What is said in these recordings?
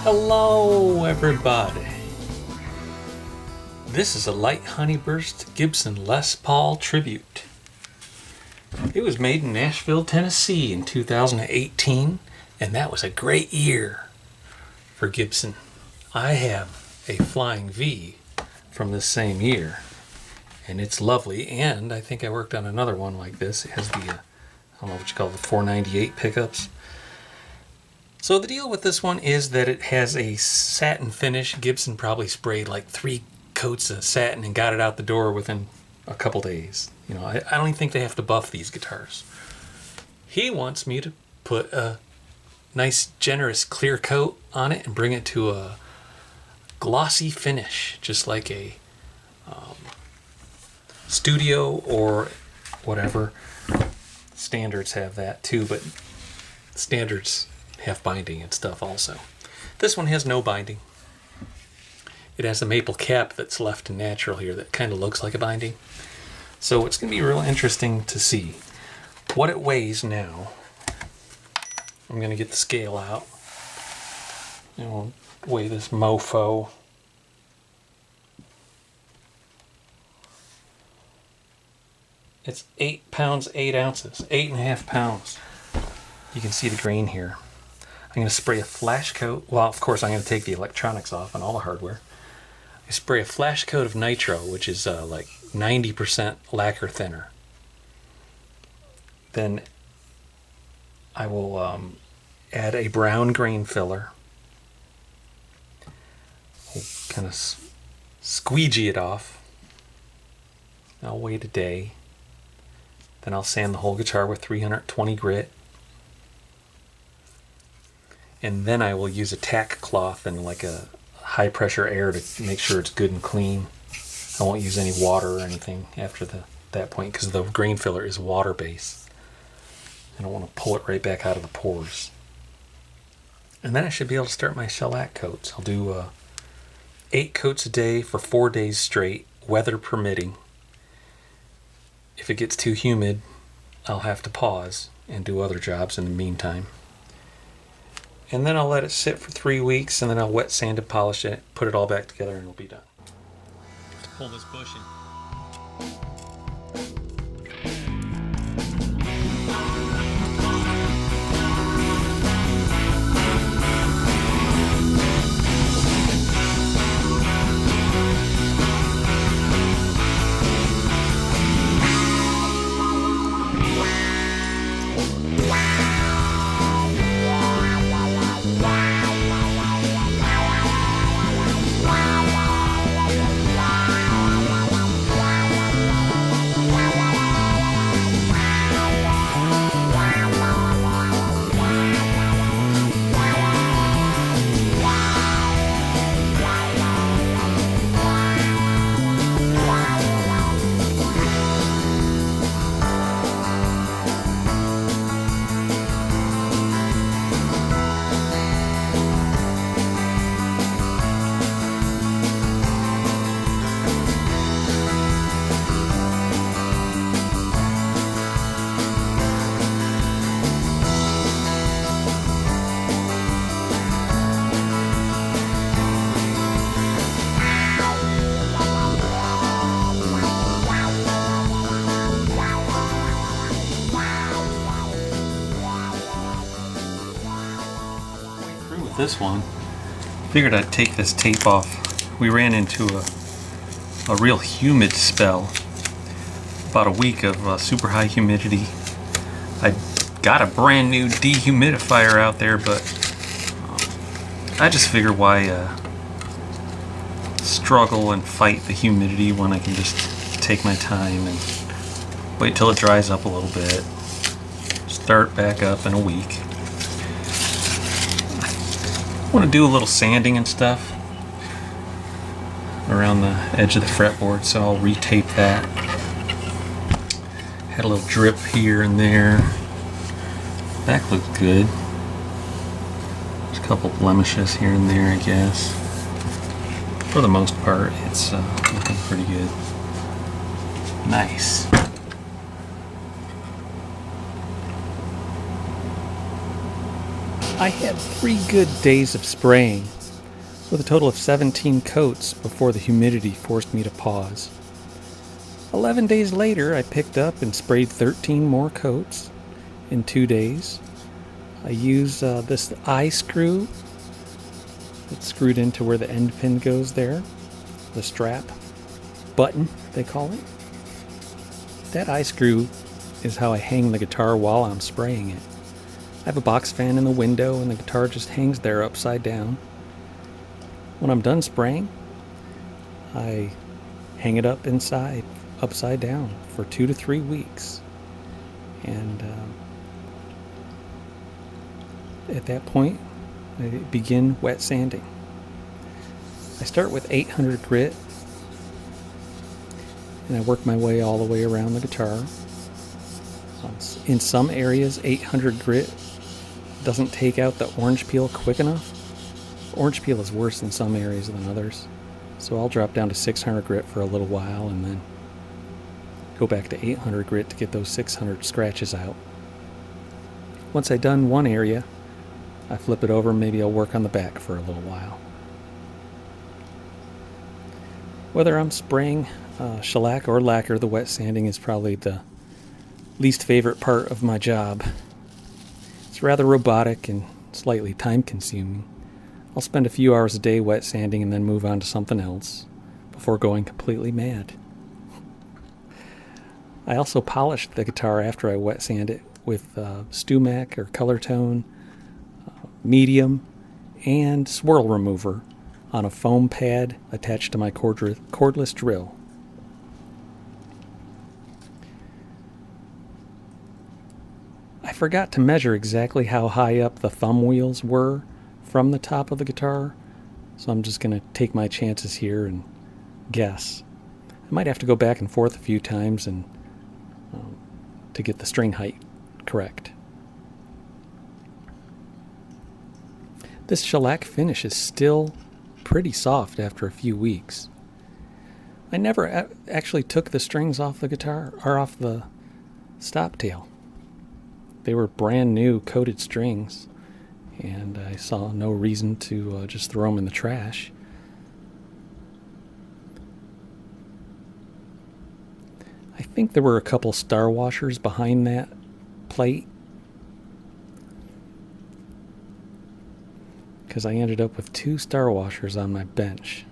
Hello everybody. This is a light honeyburst Gibson Les Paul Tribute. It was made in Nashville, Tennessee in 2018, and that was a great year for Gibson. I have a Flying V from this same year, and it's lovely, and I think I worked on another one like this. It has the, I don't know what you call it, the 498 pickups. So the deal with this one is that it has a satin finish. Gibson probably sprayed like 3 coats of satin and got it out the door within a couple days. You know, I don't even think they have to buff these guitars. He wants me to put a nice, generous clear coat on it and bring it to a glossy finish, just like a studio or whatever. Standards have that too, but standards have binding and stuff also. This one has no binding. It has a maple cap that's left in natural here that kind of looks like a binding. So it's going to be real interesting to see what it weighs now. I'm going to get the scale out and we'll weigh this mofo. It's 8 pounds, 8 ounces, 8.5 pounds. You can see the grain here. I'm going to spray a flash coat. Well, of course, I'm going to take the electronics off and all the hardware. I spray a flash coat of nitro, which is like 90% lacquer thinner. Then I will add a brown grain filler. I'll kind of squeegee it off. I'll wait a day. Then I'll sand the whole guitar with 320 grit. And then I will use a tack cloth and like a high pressure air to make sure it's good and clean. I won't use any water or anything after that point because the grain filler is water based. I don't want to pull it right back out of the pores. And then I should be able to start my shellac coats. I'll do 8 coats a day for 4 days straight, weather permitting. If it gets too humid, I'll have to pause and do other jobs in the meantime. And then I'll let it sit for 3 weeks, and then I'll wet sand and polish it, put it all back together, and it'll be done. Let's pull this bushing. This one, figured I'd take this tape off. We ran into a real humid spell, about a week of super high humidity. I got a brand new dehumidifier out there, but I just figure why struggle and fight the humidity when I can just take my time and wait till it dries up a little bit, start back up in a week. I want to do a little sanding and stuff around the edge of the fretboard, so I'll retape that. Had a little drip here and there. Back looks good. There's a couple blemishes here and there, I guess. For the most part, it's looking pretty good. Nice. I had 3 good days of spraying, with a total of 17 coats before the humidity forced me to pause. 11 days later, I picked up and sprayed 13 more coats in 2 days. I used this eye screw that's screwed into where the end pin goes there, the strap button, they call it. That eye screw is how I hang the guitar while I'm spraying it. I have a box fan in the window and the guitar just hangs there upside down. When I'm done spraying, I hang it up inside, upside down, for 2 to 3 weeks. And at that point, I begin wet sanding. I start with 800 grit, and I work my way all the way around the guitar. In some areas, 800 grit doesn't take out the orange peel quick enough. Orange peel is worse in some areas than others, so I'll drop down to 600 grit for a little while and then go back to 800 grit to get those 600 scratches out. Once I've done one area, I flip it over and maybe I'll work on the back for a little while. Whether I'm spraying shellac or lacquer, the wet sanding is probably the least favorite part of my job. It's rather robotic and slightly time consuming. I'll spend a few hours a day wet sanding and then move on to something else before going completely mad. I also polished the guitar after I wet sand it with Stumac or Color Tone, medium, and swirl remover on a foam pad attached to my cordless drill. I forgot to measure exactly how high up the thumb wheels were from the top of the guitar, so I'm just going to take my chances here and guess. I might have to go back and forth a few times and to get the string height correct. This shellac finish is still pretty soft after a few weeks. I never actually took the strings off the guitar or off the stop tail. They were brand new coated strings, and I saw no reason to just throw them in the trash. I think there were a couple star washers behind that plate, because I ended up with 2 star washers on my bench.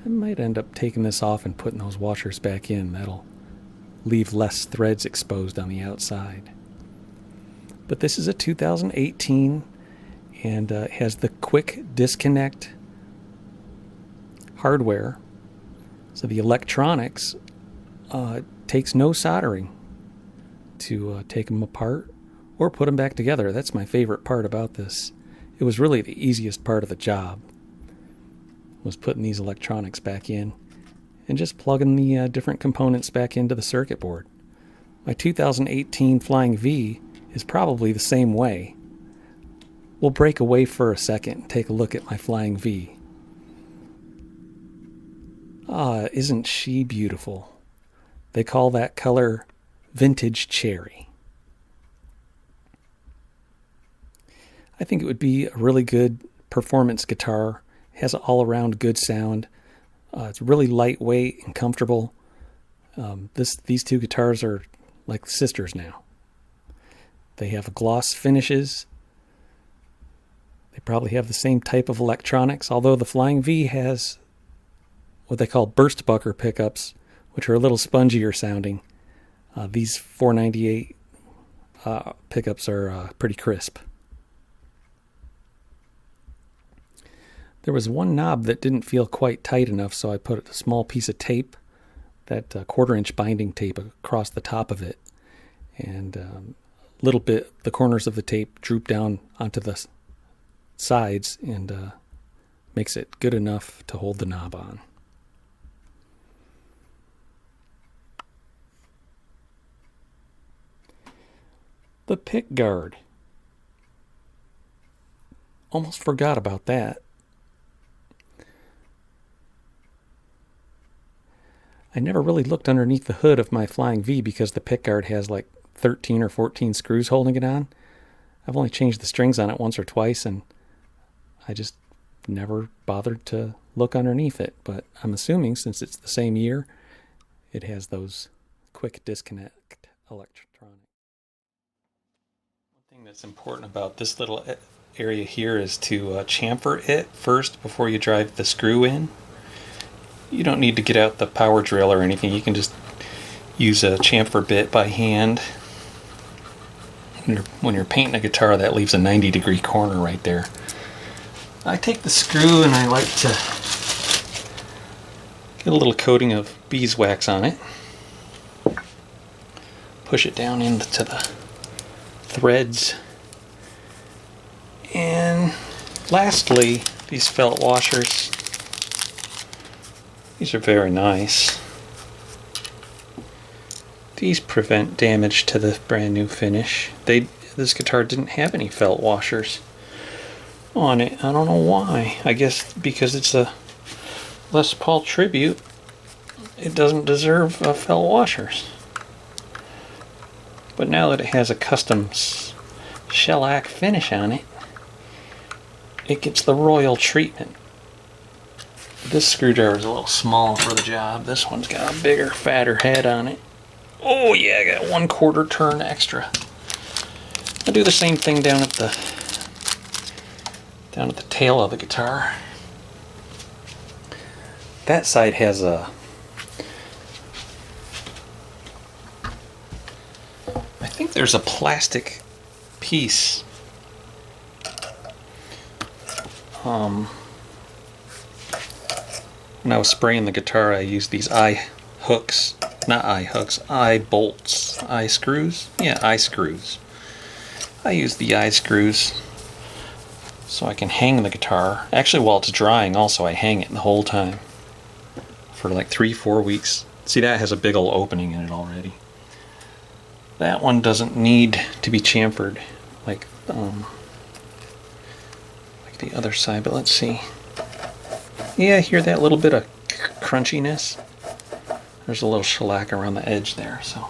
I might end up taking this off and putting those washers back in. That'll leave less threads exposed on the outside. But this is a 2018 and has the quick disconnect hardware. So the electronics takes no soldering to take them apart or put them back together. That's my favorite part about this. It was really the easiest part of the job, was putting these electronics back in and just plugging the different components back into the circuit board. My 2018 Flying V is probably the same way. We'll break away for a second and take a look at my Flying V. Isn't she beautiful? They call that color vintage cherry. I think it would be a really good performance guitar. It has an all-around good sound. It's really lightweight and comfortable. These 2 guitars are like sisters now. They have gloss finishes. They probably have the same type of electronics, although the Flying V has what they call burst bucker pickups, which are a little spongier sounding. These 498 pickups are pretty crisp. There was one knob that didn't feel quite tight enough, so I put a small piece of tape, that 1/4-inch binding tape, across the top of it, and little bit, the corners of the tape droop down onto the sides and makes it good enough to hold the knob on. The pick guard. Almost forgot about that. I never really looked underneath the hood of my Flying V because the pick guard has like 13 or 14 screws holding it on. I've only changed the strings on it once or twice, and I just never bothered to look underneath it, but I'm assuming since it's the same year, it has those quick disconnect electronic. One thing that's important about this little area here is to chamfer it first before you drive the screw in. You don't need to get out the power drill or anything. You can just use a chamfer bit by hand. When you're painting a guitar, that leaves a 90-degree corner right there. I take the screw and I like to get a little coating of beeswax on it. Push it down into the threads. And lastly, these felt washers. These are very nice. These prevent damage to the brand new finish. This guitar didn't have any felt washers on it. I don't know why. I guess because it's a Les Paul Tribute, it doesn't deserve felt washers. But now that it has a custom shellac finish on it, it gets the royal treatment. This screwdriver is a little small for the job. This one's got a bigger, fatter head on it. Oh yeah, I got 1/4 turn extra. I do the same thing down at the tail of the guitar. That side has I think there's a plastic piece. When I was spraying the guitar, I used these eye hooks. Not eye hooks, eye bolts. Eye screws? Yeah, eye screws. I use the eye screws so I can hang the guitar. Actually, while it's drying also, I hang it the whole time for like 3-4 weeks. See, that has a big old opening in it already. That one doesn't need to be chamfered like the other side, but let's see. Yeah, I hear that little bit of crunchiness. There's a little shellac around the edge there, so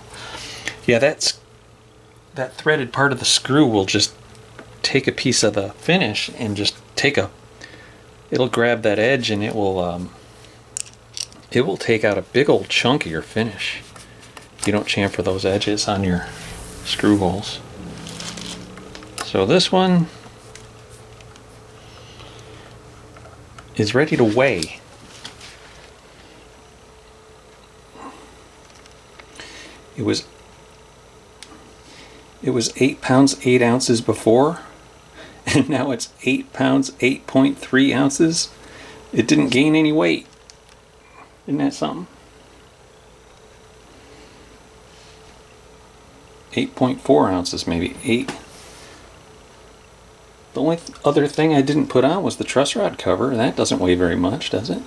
yeah, that threaded part of the screw will just take a piece of the finish and just it'll grab that edge and it will take out a big old chunk of your finish if you don't chamfer those edges on your screw holes. So this one is ready to weigh. It was 8 pounds 8 ounces before, and now it's 8 pounds 8.3 ounces. It didn't gain any weight. Isn't that something? 8.4 ounces maybe. 8. The only other thing I didn't put on was the truss rod cover. That doesn't weigh very much, does it?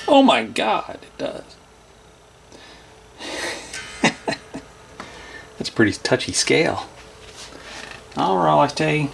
Oh my God, it does. That's a pretty touchy scale. Alrighty.